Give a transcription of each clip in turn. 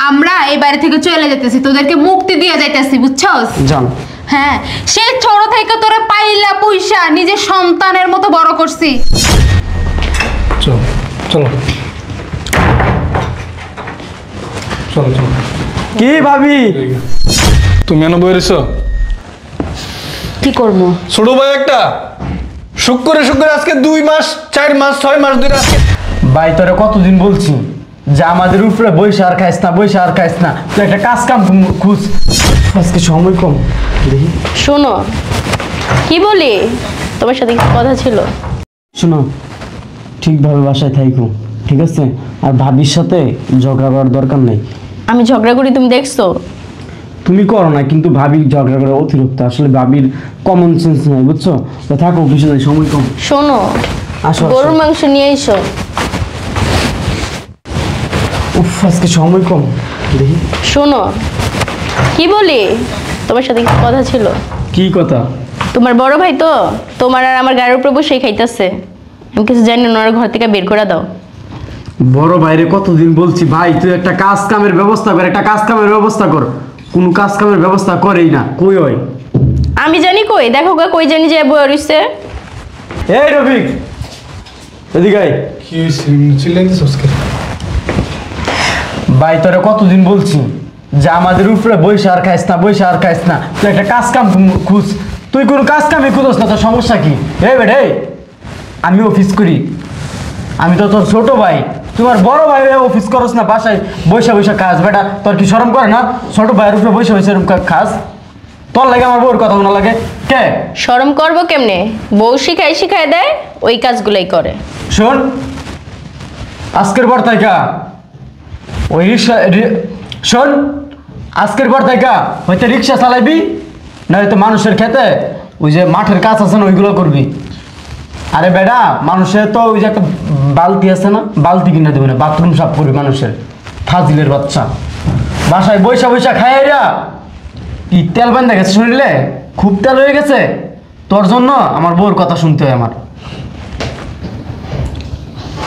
আমরা এই বাড়ি থেকে চলে যেতেছি, তোদেরকে মুক্তি দিয়ে যাইতেছি, বুঝছস? জান হ্যাঁ, সেই ছোট থেকে তোরা পাইলা পয়সা নিজের সন্তানের মতো বড় করছি। চলো চলো চলো চলো। কি ভাবি তুমি এনে বইরেছো? কি করব? ছোট ভাই একটা শুক্রে আজকে 2 মাস 4 মাস 6 মাস ধরে আজকে। ভাই তোরে কতদিন বলছি যে আমাদের উপরে বইসা আর খাইস না, তুই একটা কাজ কাম খুঁজ। আজকে সময় কম, দেখি। শোনো, কি বলি, তোমার সাথে কিছু কথা ছিল। শোনো, ঠিকভাবে বাসায় থাইকো, ঠিক আছে? আর ভাবির সাথে ঝগড়া করার দরকার নেই। আমি ঝগড়া করি তুমি দেখছো? তুমি করো না, কিন্তু ভাবি ঝগড়া করে অতিরিক্ত, আসলে ভাবির কমন সেন্স নাই, বুঝছো? তো থাকো, অফিসে যাই, সময় কম। শোনো, আসো গরুর মাংস নিয়ে এসো। উফ, আজকে সময় কম, দেখি। শোনো, কি বলি, তোমার সাথে কিছু কথা ছিল। কি কথা? তোমার বড় ভাই তো তোমার আর আমার গাড়ির উপর বসে খাইতেছে, আমি কিছু জানি না, ওনার ঘর থেকে বের করে দাও। বড় ভাইরে কতদিন বলছি, ভাই তুই একটা কাজ কামের ব্যবস্থা কর, কোনো কাজ কামের ব্যবস্থা করেই না, কই হয়? আমি জানি কই, দেখো গা কই জানি যে বই রইছে। এই রফিক, এদিকে আয়। কি চিল্লাইতেছস কেন? ভাই তোরে কতদিন বলছি যে আমাদের উপরে বইসা আর খাইস না, তুই একটা কাজ কাম খুঁজ। তুই কোনো কাজ কামই খুঁজস না, তোর সমস্যা কি? এই বেটা, আমি অফিস করি, আমি তো তোর ছোট ভাই, তোমার বড় ভাই অফিস করস না, বাসায় বৈশা খাস। বেটা তোর কি শরম করে না? ছোট ভাইয়ের উপরে বৈশা এরকম খাস? তোর লাগে আমার বউর কথা মনে লাগে কে? শরম করবো কেমনে? বউ শিখাই দেয়, ওই কাজগুলাই করে। শোন, আজকের পর থাইকা ওই হয়তো রিক্সা চালাইবি, না হয়তো মানুষের খেতে ওই যে মাঠের কাজ আছে না, ওইগুলো করবি। আরে বেটা, মানুষের তো ওই যে একটা বালতি আছে না, বালতি কিনে দেবে না, বাথরুম সাফ করবি মানুষের, ফাজিলের বাচ্চা। বাসায় বৈশা খাইয়া কি তেল বান্ধা গেছে শরীরে, খুব তেল হয়ে গেছে। তোর জন্য আমার বউর কথা শুনতে হয় আমার।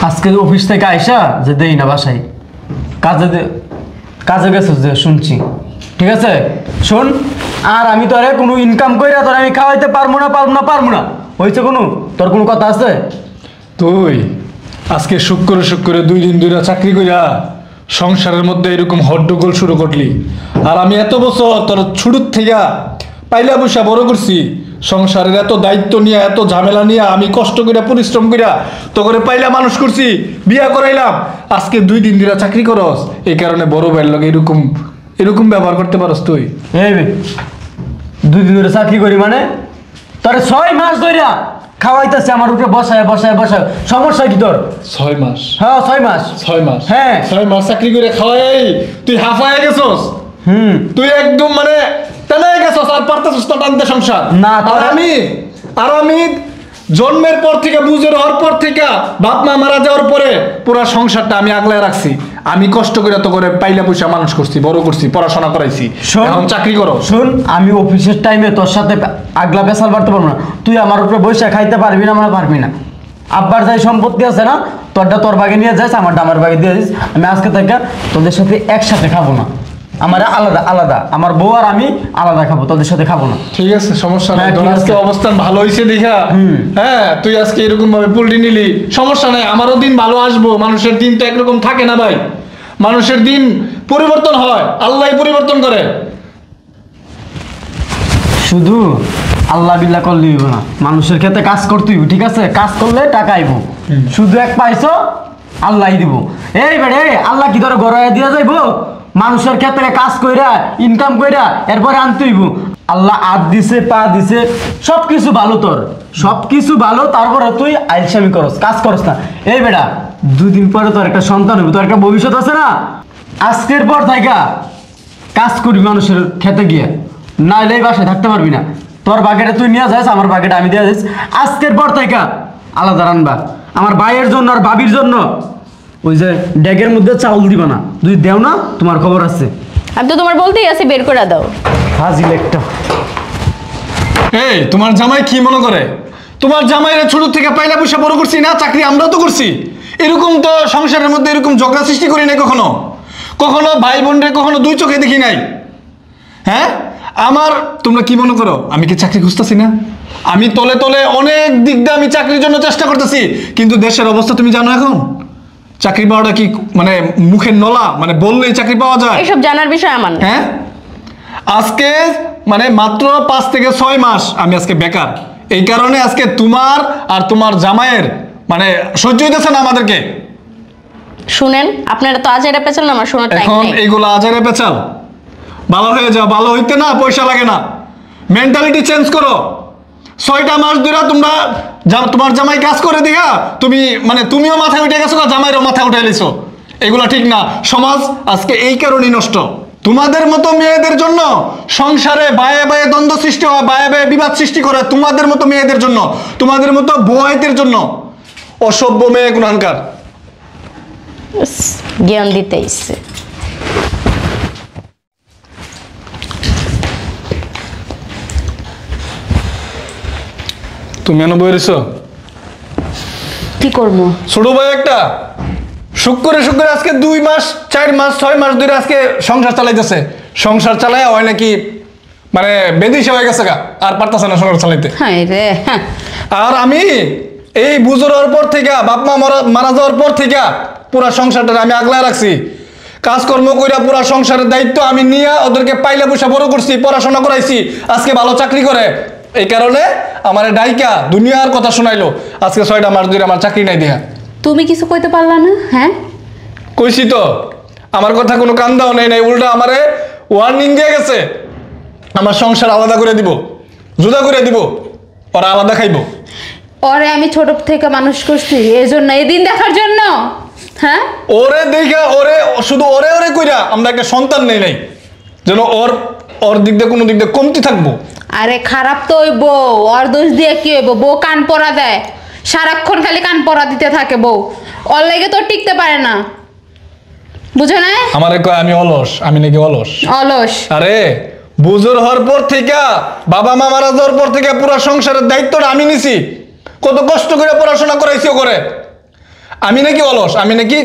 আজকে অফিস থেকে আইসা যে দেই না বাসায়, কাজে গেছে যে শুনছি, ঠিক আছে? শোন, আর আমি তোরে কোনো ইনকাম কইরা তোর আমি খাওয়াইতে পারবো না, হয়েছে কোনো? তোর কোনো কথা আছে? তুই আজকে শুক্রে 2 দিন ধরে চাকরি কইরা সংসারের মধ্যে এরকম হট্টগোল শুরু করলি, আর আমি এত বছর তোর ছোট থেকে পাইলা পয়সা বড় করছি, সংসারের এত দায়িত্ব নিয়ে, এত ঝামেলা নিয়ে আমি কষ্ট কইরা পরিশ্রম কইরা তো করে পাইলা মানুষ করছি, বিয়া করাইলাম। আজকে 2 দিন ধরে চাকরি করস, এই কারণে বড় ভাইয়ের লগে এরকম ব্যবহার করতে পারস তুই? এই 2 দিন ধরে চাকরি করি মানে তোরে 6 মাস ধরে খাওয়াইতেছে আমার উপরে বসায়। সমস্যা কি তোর? 6 মাস? হ্যাঁ 6 মাস। 6 মাস? হ্যাঁ 6 মাস চাকরি করে খাওয়াই তুই হাফায় গেছস। তুই একদম মানে টানায় গেছস, আর পারতেছস না টানতে সংসার। না, আর আমি জন্মের পর থেকে, বুঝের হওয়ার পর থেকে, বাপ মা মারা যাওয়ার পরে পুরো সংসারটা আমি আগলায় রাখছি। আমি কষ্ট করে তো করে পাইলা পয়সা মানুষ করছি, বড় করছি, পড়াশোনা করাইছি, এখন চাকরি করো। শোন, আমি অফিসের টাইমে তোর সাথে আগলা পেশাল বাড়তে পারবো না। তুই আমার উপরে বৈশা খাইতে পারবি না, মানে পারবি না। আব্বার যাই সম্পত্তি আছে না, তোরটা তোর বাগে নিয়ে যাস, আমারটা আমার বাগে দিয়ে দিস। আমি আজকে থেকে তোদের সাথে একসাথে খাবো না, আমার আলাদা, আমার বউ আর আমি আলাদা খাবো, তোদের সাথে খাবো না। ঠিক আছে, সমস্যা নাই। আজকে অবস্থান ভালো হয়েছে দেখা, হ্যাঁ তুই আজকে এরকম ভাবে পুলটি নিলি, সমস্যা নাই, আমারও দিন ভালো আসবো। মানুষের দিন তো একরকম থাকে না ভাই, মানুষের দিন পরিবর্তন হয়, আল্লাহ পরিবর্তন করে। শুধু আল্লাহ বিল্লাহ করলে হইব না, মানুষের ক্ষেত্রে কাজ করতে হইব, ঠিক আছে? কাজ করলে টাকা আইব, শুধু এক পাইছো আল্লাহ দিব। এই বেড়ে, আল্লাহ কি ধরে গড়াইয়া দিয়া যাইব? মানুষের ক্ষেত্রে কাজ কইরা ইনকাম কইরা এরপরে আনতে হইব। আল্লাহ হাত দিছে, পা দিছে, সবকিছু ভালো, তোর সবকিছু ভালো, তারপরে তুই আইলসামি করস, কাজ করস না। এই বেটা, 2 দিন পরে তোর একটা সন্তান হইব, তোর একটা ভবিষ্যৎ আছে না। আজকের পর থাইকা কাজ করবি মানুষের খেতে গিয়ে, নাইলে এই বাসায় থাকতে পারবি না। তোর বাকেটে তুই নিয়ে যাস, আমার বাকেটে আমি দিয়ে যাস। আজকের পর থাইকা আলাদা রানবা, আমার ভাইয়ের জন্য আর ভাবির জন্য। ওই যে ড্যাগের মধ্যে চাউল দিবা না, যদি দেও না তোমার খবর আছে। আমি তো তোমার বলতেই আছি, বের করে দাও। হাজিল একটা। এই তোমার জামাই কি মনে করে? তোমার জামাইরা ছোট থেকে পাইলা পয়সা বড় করছি না, চাকরি আমরাও তো করছি। এরকম তো সংসারের মধ্যে এরকম ঝগড়া সৃষ্টি করি না কখনো। কখনো ভাই বোনরে কখনো দুই চোখে দেখি নাই। হ্যাঁ, আমার তোমরা কি মনে করো আমি কি চাকরি খুঁজতেছি না? আমি তলে তলে অনেক দিক দিয়ে আমি চাকরির জন্য চেষ্টা করতেছি, কিন্তু দেশের অবস্থা তুমি জানো এখন। চাকরি পাওয়াটা কি মানে মুখের নলা, মানে বললেই চাকরি পাওয়া যায়? এসব জানার বিষয় আমার না। হ্যাঁ, আজকে মানে মাত্র 5 থেকে 6 মাস আমি আজকে বেকার। এই কারণে আজকে তোমার আর তোমার জামাইয়ের মানে সহ্য হইতেছে না আমাদেরকে। শুনেন, আপনারা তো আজেরা পেছাল না, আমার শোনার টাইম এখন নেই। এইগুলো আজারে পেছাল, ভালো হয়ে যাও। ভালো হইতে না পয়সা লাগে না, মেন্টালিটি চেঞ্জ করো। 6টা মাস ধরে তোমরা তোমার জামাই কাজ করে দিঘা তুমি মানে তুমিও মাথায় উঠে গেছো, জামাইরও মাথায় উঠে গেছো। এগুলো ঠিক না। সমাজ আজকে এই কারণেই নষ্ট। তোমাদের মতো মেয়েদের জন্য সংসারে বায়ে বায়ে দ্বন্দ্ব সৃষ্টি হয়, বায়ে বায়ে বিবাদ সৃষ্টি করে। তোমাদের মতো মেয়েদের জন্য, তোমাদের মতো বউয়েদের জন্য। অসভ্য মেয়ে গুণানকার। ইস, জ্ঞান দিতে ইচ্ছে। তুমি এনে বইরেছ কি করবো? ছোট ভাই একটা শুক্রে শুক্রে আজকে 2 মাস 4 মাস 6 মাস ধরে আজকে সংসার চালাইতেছে। সংসার চালায় হয় নাকি মানে বেদিশা হয়ে গেছে গা, আর পারতেছে না সংসার চালাইতে। হায় রে, হ্যাঁ। আর আমি এই বুঝর হওয়ার পর থেকে, বাপ মা মারা যাওয়ার পর থেকে পুরা সংসারটা আমি আগলায় রাখছি। কাজকর্ম কইরা পুরা সংসারের দায়িত্ব আমি নিয়ে ওদেরকে পাইলে পয়সা বড় করছি, পড়াশোনা করাইছি, আজকে ভালো চাকরি করে। এই কারণে আমার ডাইকা দুনিয়ার কথা শোনাইলো। আজকে 6টা মাস ধরে আমার চাকরি নাই দিয়া। তুমি কিছু কইতে পারলা না? হ্যাঁ, কইছি তো, আমার কথা কোনো কান দাও নেই, উল্টা আমারে ওয়ার্নিং দিয়ে গেছে আমার সংসার আলাদা করে দিব, জুদা করে দিব, ওরা আলাদা খাইবো। ওরে আমি ছোট থেকে মানুষ করছি এই জন্য, এই দিন দেখার জন্য। হ্যাঁ, ওরে দেখা ওরে শুধু ওরে ওরে কইরা আমরা একটা সন্তান নেই নাই, যেন ওর দিক দিয়ে কোনো দিক দিয়ে কমতি থাকবো। আরে খারাপ তো ওই বউ, ওর দোষ দিয়ে কি হইব? বউ কান পরা দেয়, সারাক্ষণ খালি কান পরা দিতে থাকে বউ। ওর লাগে তো টিকতে পারে না, বুঝো না? আমারে কয় আমি অলস, আমি নাকি অলস? অলস? আরে বুজুর হওয়ার পর থেকে, বাবা মা মারা যাওয়ার পর থেকে পুরো সংসারের দায়িত্বটা আমি নিছি। কত কষ্ট করে পড়াশোনা করাইছি করে। আমি নাকি অলস? আমি নাকি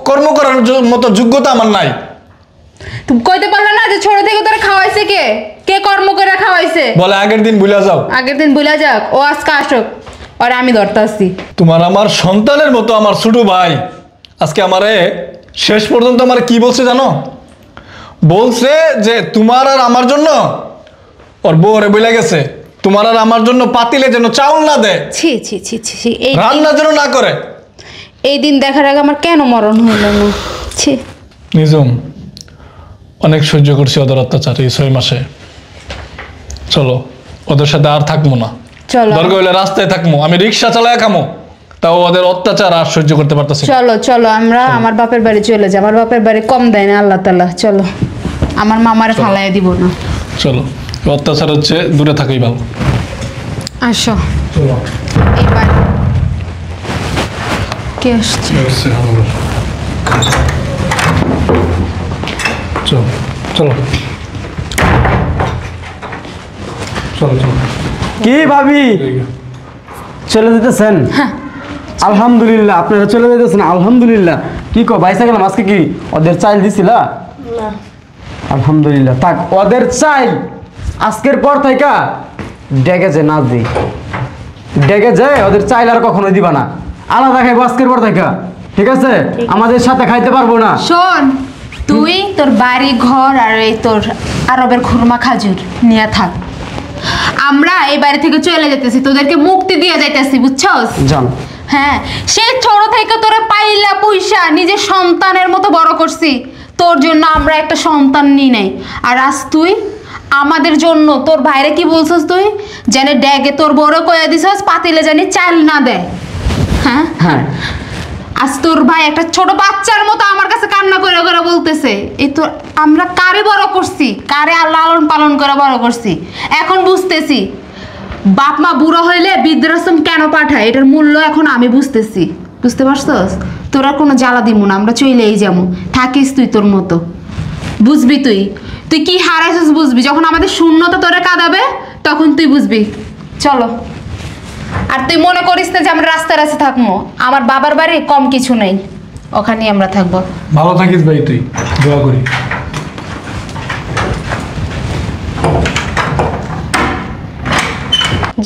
কর্ম করার মতো যোগ্যতা আমার নাই? তুমি কইতে পারলে না যে ছোট থেকে তোরা খাওয়াইছে কে? কে কর্ম করে খাওয়াইছে? বলে আগের দিন ভুলে যাও। আগের দিন ভুলে যাক, ও আজকে আসুক, আর আমি ধরতে আসছি। তোমার আমার সন্তানের মতো আমার ছোট ভাই আজকে আমারে শেষ পর্যন্ত আমার কি বলছে জানো? বলছে যে তোমার আর আমার জন্য, ওর বউরে বলে গেছে তোমার আর আমার জন্য পাতিলে যেন চাউল না দেয়, ছি ছি ছি ছি ছি, রান্না যেন না করে। এই দিন দেখার আগে আমার কেন মরণ হইল না? ছি। নিজম অনেক সহ্য করছি ওদের অত্যাচার এই 6 মাসে। চলো ওদের সাথে আর থাকবো না, চলো দরকার হইলে রাস্তায় থাকবো, আমি রিক্সা চালায় খামো, তাও ওদের অত্যাচার আর সহ্য করতে পারতেছি না। চলো চলো আমরা আমার বাপের বাড়ি চলে যাই, আমার বাপের বাড়ি কম দেয় না আল্লাহ তাআলা। চলো, আমার মামারে ফালাইয়া দিব না। চলো, অত্যাচার হচ্ছে দূরে থাকাই ভালো। আসো। এবার কে আসছে? চলো চলো চলো চলো। কি ভাবি চলে যেতেছেন? আলহামদুলিল্লাহ, আপনারা চলে যেতেছেন আলহামদুলিল্লাহ। কি কো বাইসা গেলাম আজকে, কি ওদের চাইল দিছিলা? না, আলহামদুলিল্লাহ। থাক, ওদের চাইল আজকের পর থেকে ডেকে যে না দিই, ডেকে যে ওদের চাইল আর কখনো দিবা না, আলাদা খাইবো আজকের পর থেকে, ঠিক আছে? আমাদের সাথে খাইতে পারবো না। শোন, তুই তোর বাড়ি ঘর আর এই তোর আরবের খুরমা খাজুর নিয়ে থাক। আমরা এই বাড়ি থেকে চলে যেতেছি, তোদেরকে মুক্তি দিয়ে যাইতেছি, বুঝছস? জান, হ্যাঁ, সে ছোট থেকে তোরা পাইলা পয়সা নিজের সন্তানের মতো বড় করছি। তোর জন্য আমরা একটা সন্তান নিই নাই, আর আজ তুই আমাদের জন্য তোর ভাইরে কি বলছস? তুই জানে ড্যাগে তোর বড় কইয়া দিছস পাতিলে জানি চাল না দেয়। হ্যাঁ হ্যাঁ, আজ তোর ভাই একটা ছোট বাচ্চার মতো আমার কাছে কান্না করে করে বলতেছে, এই তো আমরা কারে বড় করছি, কারে লালন পালন করে বড় করছি। এখন বুঝতেছি বাপ মা বুড়ো হইলে বৃদ্ধাশ্রম কেন পাঠায়, এটার মূল্য এখন আমি বুঝতেছি। বুঝতে পারছস? তোরা কোনো জ্বালা দিব না, আমরা চলেই যাবো, থাকিস তুই তোর মতো। বুঝবি তুই তুই কি হারাইছিস বুঝবি, যখন আমাদের শূন্যতা তোরে কাঁদাবে তখন তুই বুঝবি। চলো। আর তুই মনে করিস না যে আমরা রাস্তায় রাস্তায় থাকবো, আমার বাবার বাড়ি কম কিছু নেই, ওখানেই আমরা থাকবো। ভালো থাকিস ভাই, তুই দোয়া করি।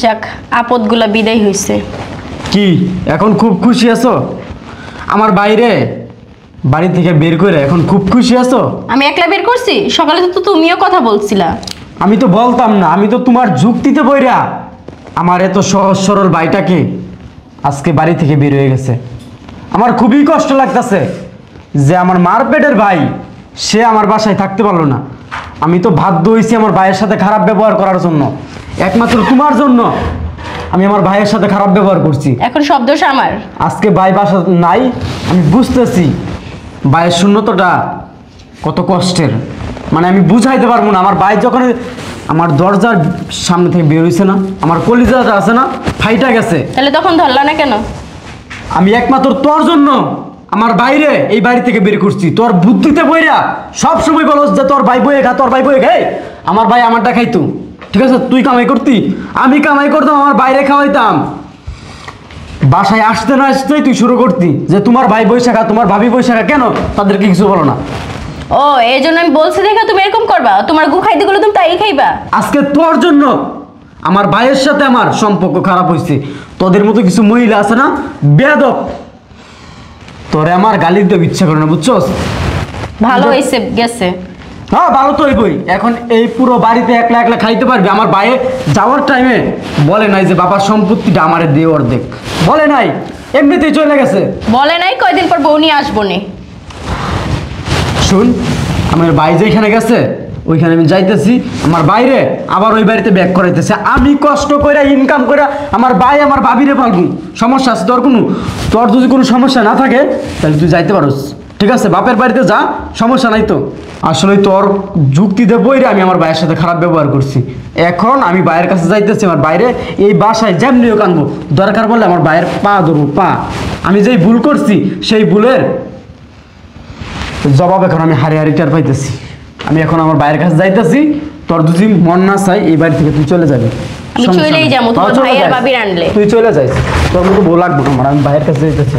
যাক, আপদগুলা বিদায় হইছে। কি এখন খুব খুশি আছো? আমার বাইরে বাড়ি থেকে বের করে এখন খুব খুশি আছো? আমি একলা বের করছি? সকালে তো তুমিও কথা বলছিলা। আমি তো বলতাম না, আমি তো তোমার যুক্তিতে বইরা আমার এত সহজ সরল ভাইটাকে আজকে বাড়ি থেকে বের হয়ে গেছে। আমার খুবই কষ্ট লাগতেছে যে আমার মার পেটের ভাই সে আমার বাসায় থাকতে পারলো না। আমি তো বাধ্য হয়েছি আমার ভাইয়ের সাথে খারাপ ব্যবহার করার জন্য, একমাত্র তোমার জন্য আমি আমার ভাইয়ের সাথে খারাপ ব্যবহার করছি। এখন সব দোষ আমার। আজকে ভাই বাসা নাই, আমি বুঝতেছি ভাইয়ের শূন্যতাটা কত কষ্টের, মানে আমি বুঝাইতে পারবো না। আমার ভাই যখন আমার দরজার সামনে থেকে বের হয়েছে না, আমার কলিজাটা আছে না ফাইটা গেছে। তাহলে তখন ধরলা না কেন? আমি একমাত্র তোর জন্য আমার বাইরে এই বাড়ি থেকে বের করছি, তোর বুদ্ধিতে বইরা সব সময় বলস যে তোর ভাই বইয়ে খা, তোর ভাই বইয়ে খাই। আমার ভাই আমারটা খাইতো, ঠিক আছে? তুই কামাই করতি, আমি কামাই করতাম, আমার বাইরে খাওয়াইতাম। বাসায় আসতে না আসতেই তুই শুরু করতি যে তোমার ভাই বৈশাখা, তোমার ভাবি বৈশাখা, কেন তাদেরকে কিছু বলো না? ও, এই জন্য আমি বলছি দেখা তুমি এরকম করবা? তোমার গু খাইতে গেলে তুমি তাই খাইবা? আজকে তোর জন্য আমার ভাইয়ের সাথে আমার সম্পর্ক খারাপ হয়েছে। তোদের মতো কিছু মহিলা আছে না বেয়াদব, তোরে আমার গালি দিতে ইচ্ছা করে না, বুঝছস? ভালো হয়েছে গেছে। হ্যাঁ ভালো তো হইবই। এখন এই পুরো বাড়িতে একলা একলা খাইতে পারবি? আমার ভাইয়ে যাওয়ার টাইমে বলে নাই যে বাবার সম্পত্তিটা আমারে দিয়ে অর্ধেক, বলে নাই, এমনিতেই চলে গেছে। বলে নাই কয়দিন পর বউ নিয়ে আসবো নে। শুন, আমার ভাই যেখানে গেছে ওইখানে আমি যাইতেছি, আমার বাইরে আবার ওই বাড়িতে ব্যাক করাইতেছে। আমি কষ্ট করে ইনকাম করে আমার ভাই আমার ভাবিরে পালবো, সমস্যা আছে তোর কোনো? তোর যদি কোনো সমস্যা না থাকে তাহলে তুই যাইতে পারোস, ঠিক আছে? বাপের বাড়িতে যা, সমস্যা নাই তো। আসলে তোর যুক্তিতে বইরে আমি আমার ভাইয়ের সাথে খারাপ ব্যবহার করছি। এখন আমি ভাইয়ের কাছে যাইতেছি, আমার বাইরে এই বাসায় যেমনিও কানবো, দরকার বললে আমার ভাইয়ের পা ধরবো, পা। আমি যেই ভুল করছি সেই ভুলের জবাব এখন আমি হারি হারি টের পাইতেছি। আমি এখন আমার ভাইয়ের কাছে যাইতেছি, তোর যদি মন না চাই এই বাড়ি থেকে তুই চলে যাবি। আমি সমস্যা চলেই নেই। যাবো, তোমার চলে ভাই আর যাস। ভাবির আনলে। তুই চলে যাইস, তোর মতো বউ লাগবে না আমার, আমি ভাইয়ের কাছে যাইতেছি।